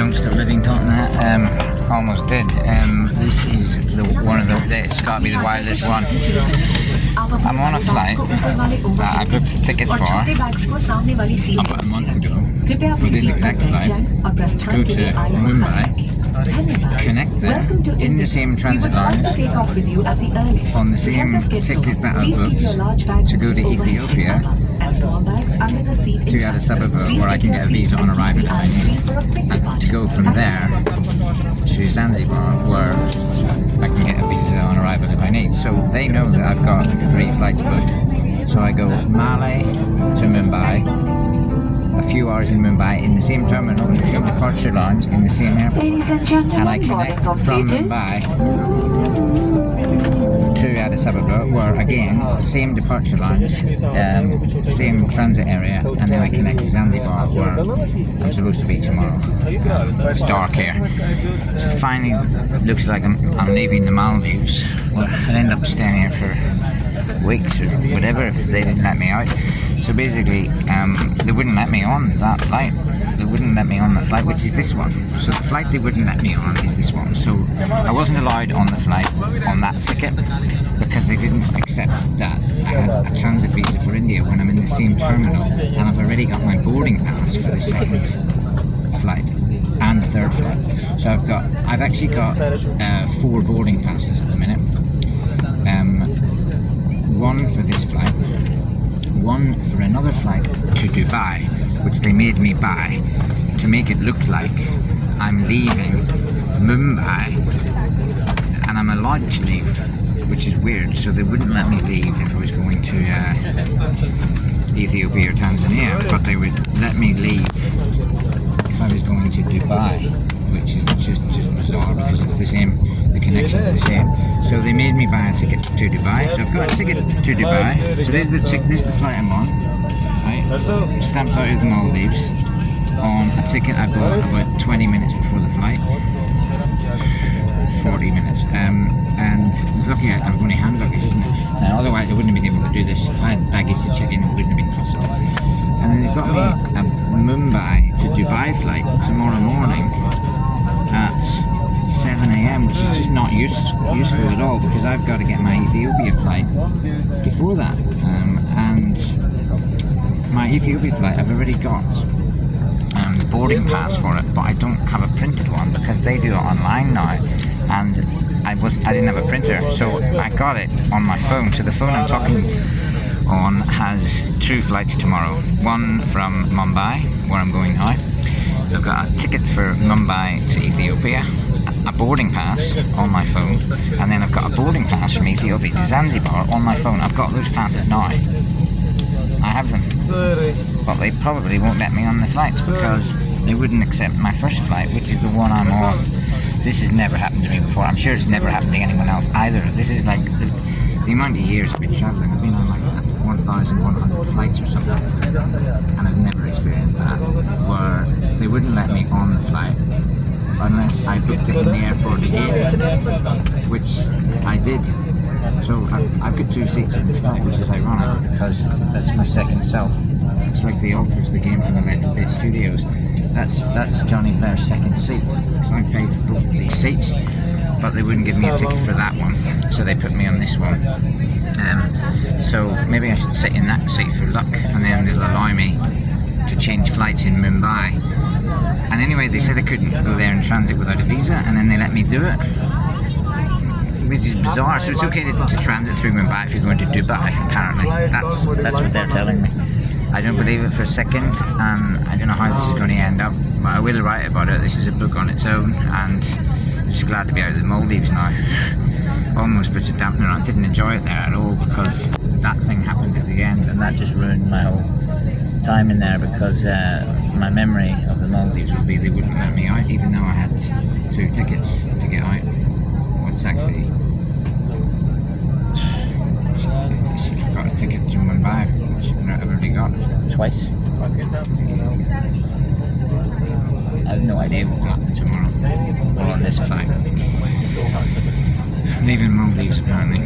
Don't Stop Living Tottenham. Almost did. This is it's got to be the wildest one. I'm on a flight that I booked a ticket for about a month ago for this exact flight to go to Mumbai, connect there in the same transit lines on the same ticket that I booked to go to Ethiopia to Addis Ababa, where I can get a visa on arrival if I need, and to go from there to Zanzibar, where I can get a visa on arrival if I need. So they know that I've got 3 flights booked. So I go Malé to Mumbai, a few hours in Mumbai, in the same terminal, in the same departure lounge, in the same airport, and I connect from Mumbai to Addis Ababa, where again, same departure lounge, same transit area, and then I connect to Zanzibar, where I'm supposed to be tomorrow. It's dark here. So finally, looks like I'm leaving the Maldives. Well, I'll end up staying here for weeks or whatever if they didn't let me out. So basically, they wouldn't let me on that flight. They wouldn't let me on the flight, which is this one. So the flight they wouldn't let me on is this one. So I wasn't allowed on the flight on that ticket because they didn't accept that I had a transit visa for India when I'm in the same terminal, and I've already got my boarding pass for the second flight and third flight. So I've actually got 4 boarding passes at the minute. One for this flight, one for another flight to Dubai, which they made me buy to make it look like I'm leaving Mumbai and I'm allowed to leave, which is weird. So they wouldn't let me leave if I was going to Ethiopia or Tanzania, but they would let me leave if I was going to Dubai, which is just bizarre because it's the same, the connection's the same. So they made me buy a ticket to Dubai. So I've got a ticket to Dubai. So this is the flight I'm on. Right? Stamped out of the Maldives on a ticket I bought about 20 minutes before the flight. 40 minutes. And lucky I've only hand luggage, isn't it? Otherwise I wouldn't have been able to do this. If I had baggage to check in, it wouldn't have been possible. And then they've got me a Mumbai to Dubai flight tomorrow morning at 7 a.m, which is just not useful at all because I've got to get my Ethiopia flight before that. And my Ethiopia flight, I've already got the boarding pass for it, but I don't have a printed one because they do it online now, and I didn't have a printer, so I got it on my phone. So the phone I'm talking on has 2 flights tomorrow, one from Mumbai, where I'm going now. I've got a ticket for Mumbai to Ethiopia, a boarding pass on my phone, and then I've got a boarding pass from Ethiopia to Zanzibar on my phone. I've got those passes now. I have them, but they probably won't let me on the flights because they wouldn't accept my first flight, which is the one I'm on. This has never happened to me before. I'm sure it's never happened to anyone else either. This is like the amount of years I've been travelling. I've been on like 1,100 flights or something, and I've never experienced that, where they wouldn't let me on the flight unless I booked it in the airport again, which I did. So I've got 2 seats in this flight, which is ironic because that's my second self. It's like the Alters, the game from the Red Bit Studios. That's Jonny Blair's second seat because I paid for both of these seats, but they wouldn't give me a ticket for that one, so they put me on this one. So maybe I should sit in that seat for luck, and then they'll allow me to change flights in Mumbai. And anyway, they said I couldn't go there in transit without a visa, and then they let me do it, which is bizarre. So it's okay to transit through Mumbai if you're going to Dubai, apparently. That's what they're telling me. I don't believe it for a second, and I don't know how this is going to end up, but I will write about it. This is a book on its own, and I'm just glad to be out of the Maldives now. Almost put a dampener on. I didn't enjoy it there at all because that thing happened at the end, and that just ruined my whole time in there because my memory of the Maldives would be they wouldn't let me out, even though I had 2 tickets to get out. It's actually, I've got a ticket to Mumbai, which I've already got twice. I have no idea what will happen tomorrow or on this flight. I'm leaving Maldives apparently.